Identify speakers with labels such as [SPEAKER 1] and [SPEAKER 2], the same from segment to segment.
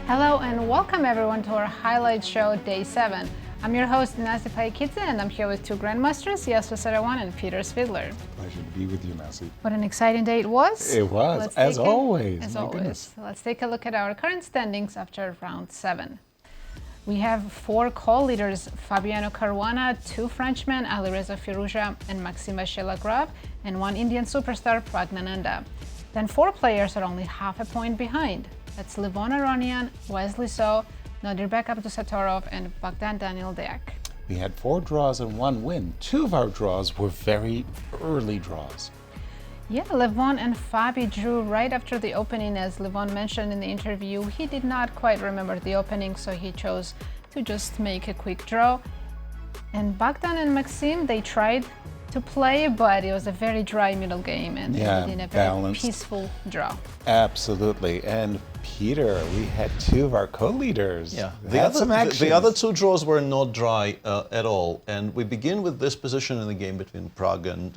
[SPEAKER 1] Hello and welcome everyone to our highlight show day 7. I'm your host Nazi Paikidze and I'm here with two grandmasters, Yasser, Seirawan and Peter Svidler.
[SPEAKER 2] Pleasure to be with you, Nazi.
[SPEAKER 1] What an exciting day it was.
[SPEAKER 2] It was, as always.
[SPEAKER 1] As always. Let's take a look at our current standings after round 7. We have 4 co-leaders, Fabiano Caruana, 2 Frenchmen, Alireza and Maxime Shelagrab, and 1 Indian superstar, Prague. Then 4 players are only half a point behind. That's Levon Aronian, Wesley So, Nodirbek Abdusatorov, and Bogdan Daniel Deak.
[SPEAKER 2] We had 4 draws and 1 win. 2 of our draws were very early draws.
[SPEAKER 1] Yeah, Levon and Fabi drew right after the opening. As Levon mentioned in the interview, he did not quite remember the opening, so he chose to just make a quick draw. And Bogdan and Maxime, they tried to play, but it was a very dry middle game and ended in a very
[SPEAKER 2] balanced,
[SPEAKER 1] peaceful draw.
[SPEAKER 2] Absolutely. And Peter, we had 2 of our co-leaders.
[SPEAKER 3] Yeah,
[SPEAKER 2] The
[SPEAKER 3] other 2 draws were not dry at all. And we begin with this position in the game between Prague and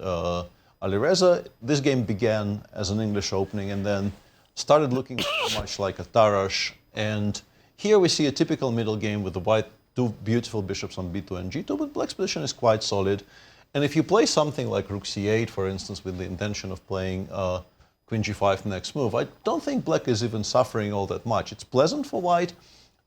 [SPEAKER 3] Alireza. This game began as an English opening and then started looking much like a Tarash. And here we see a typical middle game with the white 2 beautiful bishops on b2 and g2, but black's position is quite solid. And if you play something like rook c8, for instance, with the intention of playing queen g5 next move, I don't think black is even suffering all that much. It's pleasant for white,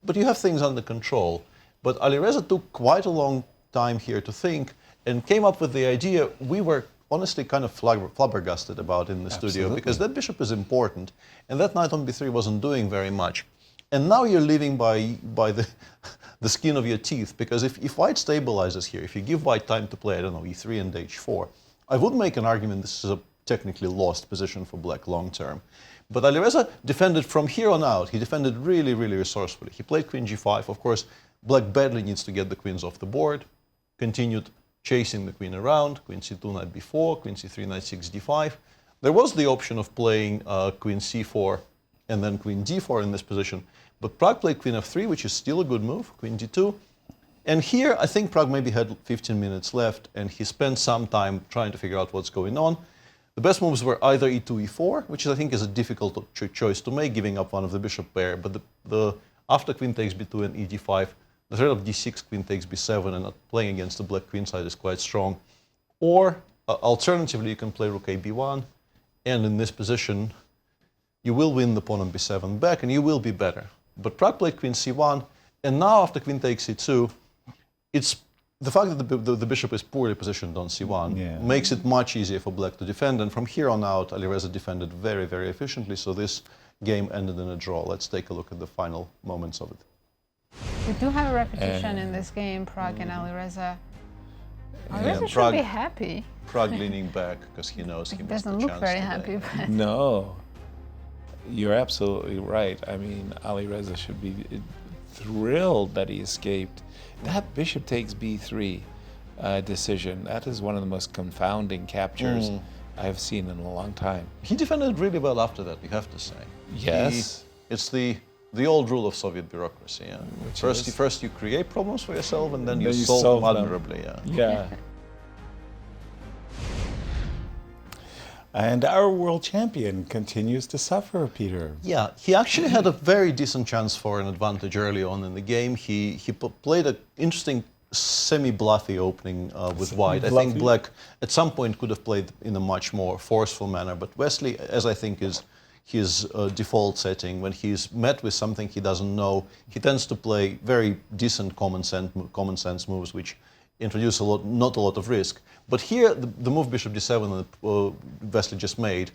[SPEAKER 3] but you have things under control. But Alireza took quite a long time here to think and came up with the idea we were honestly kind of flabbergasted about in the studio, because that bishop is important, and that knight on b3 wasn't doing very much. And now you're living by the skin of your teeth, because if white stabilizes here, if you give white time to play, I don't know, e3 and h4, I would make an argument this is a technically lost position for black long term. But Alireza defended from here on out. He defended really, really resourcefully. He played queen g5. Of course, black badly needs to get the queens off the board, continued chasing the queen around, queen c2, knight b4, queen c3, knight 6, d5. There was the option of playing queen c4 and then queen d4 in this position. But Prague played queen f3, which is still a good move, queen d2. And here, I think Prague maybe had 15 minutes left, and he spent some time trying to figure out what's going on. The best moves were either e2, e4, which I think is a difficult choice to make, giving up one of the bishop pair. But after queen takes b2 and e5, the threat of d6, queen takes b7, and playing against the black queen side is quite strong. Or, alternatively, you can play rook a b1, and in this position, you will win the pawn on b7 back, and you will be better. But Prague played queen c1, and now after queen takes c2, it's the fact that the bishop is poorly positioned on c1 makes it much easier for black to defend. And from here on out, Alireza defended very, very efficiently. So this game ended in a draw. Let's take a look at the final moments of it.
[SPEAKER 1] We do have a repetition in this game, Prague and Alireza. Alireza should be happy.
[SPEAKER 3] Prague leaning back because he knows he missed the chance.
[SPEAKER 1] Doesn't look very happy. But
[SPEAKER 2] No. You're absolutely right. I mean, Alireza should be thrilled that he escaped. That bishop takes b3 decision, that is one of the most confounding captures I've seen in a long time.
[SPEAKER 3] He defended really well after that, we have to say.
[SPEAKER 2] Yes.
[SPEAKER 3] It's the old rule of Soviet bureaucracy. Yeah? First you create problems for yourself, and then you solve them admirably.
[SPEAKER 2] Yeah. And our world champion continues to suffer, Peter.
[SPEAKER 3] Yeah, he actually had a very decent chance for an advantage early on in the game. He played an interesting semi-bluffy opening with white. I think black at some point could have played in a much more forceful manner, but Wesley, as I think is his default setting, when he's met with something he doesn't know, he tends to play very decent common sense moves, which introduce not a lot of risk. But here, the move bishop d7 that Wesley just made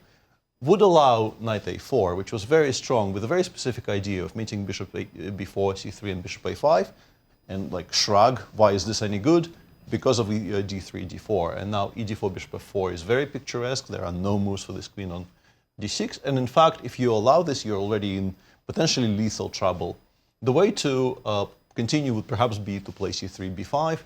[SPEAKER 3] would allow knight a4, which was very strong, with a very specific idea of meeting bishop b4, c3, and bishop a5, and like shrug, why is this any good? Because of d3, d4. And now e4, bishop f4 is very picturesque. There are no moves for this queen on d6. And in fact, if you allow this, you're already in potentially lethal trouble. The way to continue would perhaps be to play c3, b5,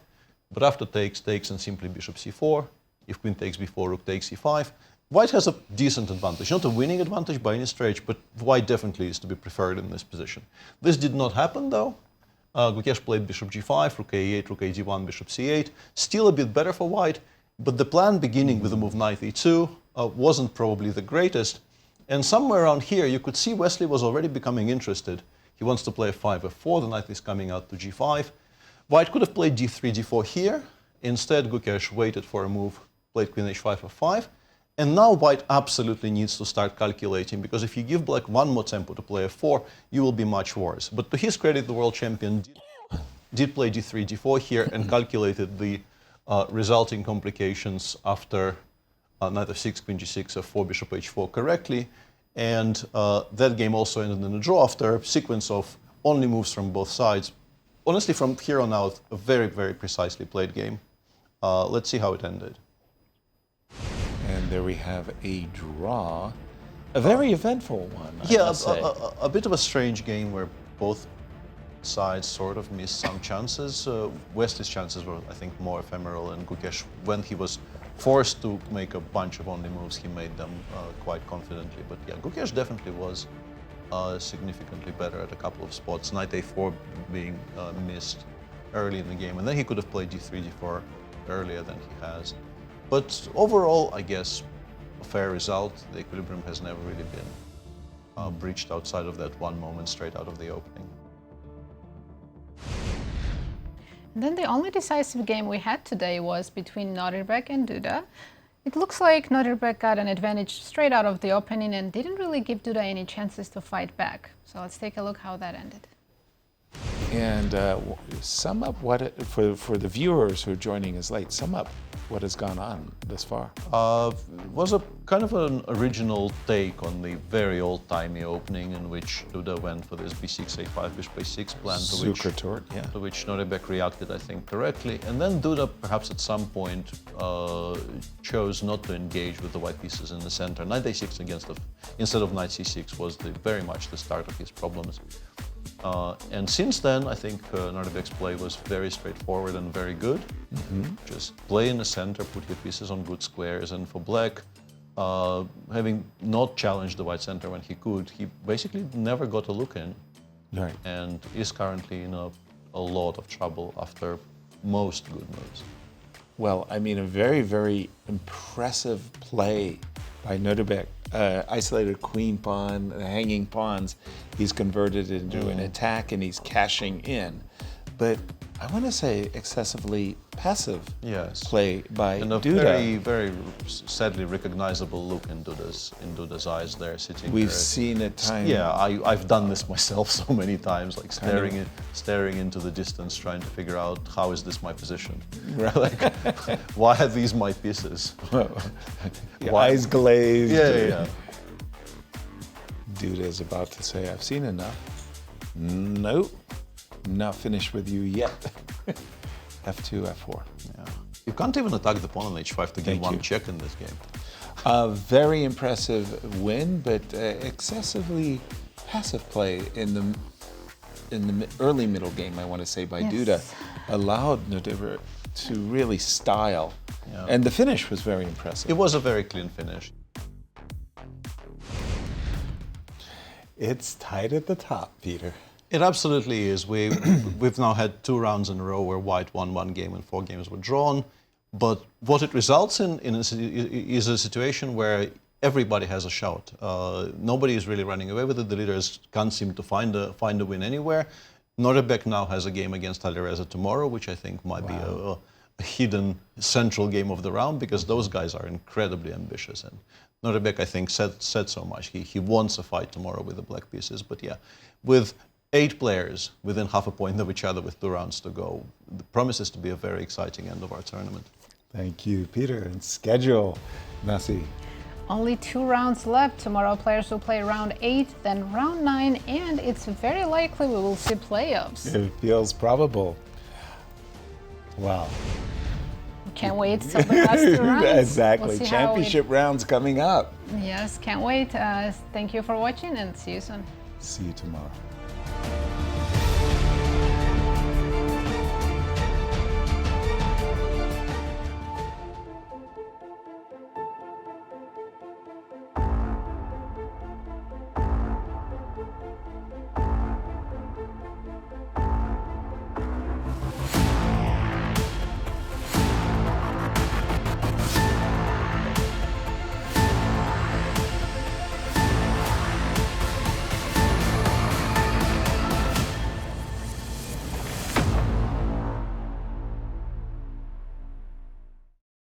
[SPEAKER 3] but after takes, and simply bishop c4. If queen takes b4, rook takes c5. White has a decent advantage, not a winning advantage by any stretch, but white definitely is to be preferred in this position. This did not happen, though. Gash played bishop g5, rook a8, rook a d1, bishop c8. Still a bit better for white, but the plan beginning with the move knight e2 wasn't probably the greatest. And somewhere around here, you could see Wesley was already becoming interested. He He wants to play 5 f4, the knight is coming out to g5. White could have played d3, d4 here. Instead, Gash waited for a move, played queen h5, f5. And now white absolutely needs to start calculating, because if you give black one more tempo to play f4, you will be much worse. But to his credit, the world champion did play d3, d4 here and calculated the resulting complications after knight f6, queen g6, f4, bishop h4 correctly. And that game also ended in a draw after a sequence of only moves from both sides. Honestly, from here on out, a very, very precisely played game. Let's see how it ended.
[SPEAKER 2] And there we have a draw. A very eventful one, I
[SPEAKER 3] Yeah,
[SPEAKER 2] must say.
[SPEAKER 3] a bit of a strange game where both sides sort of missed some chances. Wesley's chances were, I think, more ephemeral, and Gash, when he was forced to make a bunch of only moves, he made them quite confidently. But yeah, Gash definitely was significantly better at a couple of spots. Knight a4 being missed early in the game, and then he could have played d3, d4 earlier than he has. But overall, I guess, a fair result. The equilibrium has never really been breached outside of that one moment straight out of the opening.
[SPEAKER 1] Then the only decisive game we had today was between Norbek and Duda. It looks like Norbek got an advantage straight out of the opening and didn't really give Duda any chances to fight back. So let's take a look how that ended.
[SPEAKER 2] And sum up what, for the viewers who are joining us late, sum up what has gone on this far.
[SPEAKER 3] Was a kind of an original take on the very old-timey opening in which Duda went for this b6, a5, bishop a6 plan, to which Norbek reacted, I think, correctly. And then Duda, perhaps at some point, chose not to engage with the white pieces in the center. Knight a6 instead of knight c6 was very much the start of his problems. And since then, I think Norbek's play was very straightforward and very good. Just play in the center, put your pieces on good squares, and for black, having not challenged the white center when he could, he basically never got a look in,
[SPEAKER 2] Right.
[SPEAKER 3] and is currently in a lot of trouble after most good moves.
[SPEAKER 2] Well, I mean, a very, very impressive play by Norbek. Isolated queen pawn, hanging pawns, he's converted into an attack and he's cashing in. But I want to say excessively passive play by
[SPEAKER 3] and a
[SPEAKER 2] Duda.
[SPEAKER 3] very, very sadly recognizable look in Duda's eyes there, sitting
[SPEAKER 2] We've
[SPEAKER 3] there.
[SPEAKER 2] seen it time.
[SPEAKER 3] Yeah, I've done this myself so many times, like staring into the distance, trying to figure out how is this my position.
[SPEAKER 2] Right.
[SPEAKER 3] Like, why are these my pieces?
[SPEAKER 2] Eyes glazed.
[SPEAKER 3] Yeah.
[SPEAKER 2] Duda is about to say, I've seen enough. Nope, not finished with you yet. F2, F4.
[SPEAKER 3] Yeah. You can't even attack the pawn on h5 to get one check in this game.
[SPEAKER 2] A very impressive win, but excessively passive play in the early middle game, I want to say, by Duda, allowed Norbek to really style.
[SPEAKER 3] Yeah.
[SPEAKER 2] And the finish was very impressive.
[SPEAKER 3] It was a very clean finish.
[SPEAKER 2] It's tight at the top, Peter.
[SPEAKER 3] It absolutely is. We've now had 2 rounds in a row where white won 1 game and 4 games were drawn. But what it results in is a situation where everybody has a shot. Nobody is really running away with it. The leaders can't seem to find a win anywhere. Norbek now has a game against Alireza tomorrow, which I think might be a hidden central game of the round, because those guys are incredibly ambitious. And Norbek, I think, said so much. He wants a fight tomorrow with the black pieces. But yeah, with 8 players within half a point of each other with 2 rounds to go, it promises to be a very exciting end of our tournament.
[SPEAKER 2] Thank you, Peter. And schedule, Nazi.
[SPEAKER 1] Only 2 rounds left. Tomorrow players will play round 8, then round 9, and it's very likely we will see playoffs.
[SPEAKER 2] It feels probable. Wow.
[SPEAKER 1] Can't wait till the last 2 rounds.
[SPEAKER 2] Exactly.
[SPEAKER 1] We'll
[SPEAKER 2] Championship rounds coming up.
[SPEAKER 1] Yes, can't wait. Thank you for watching and see you soon.
[SPEAKER 2] See you tomorrow.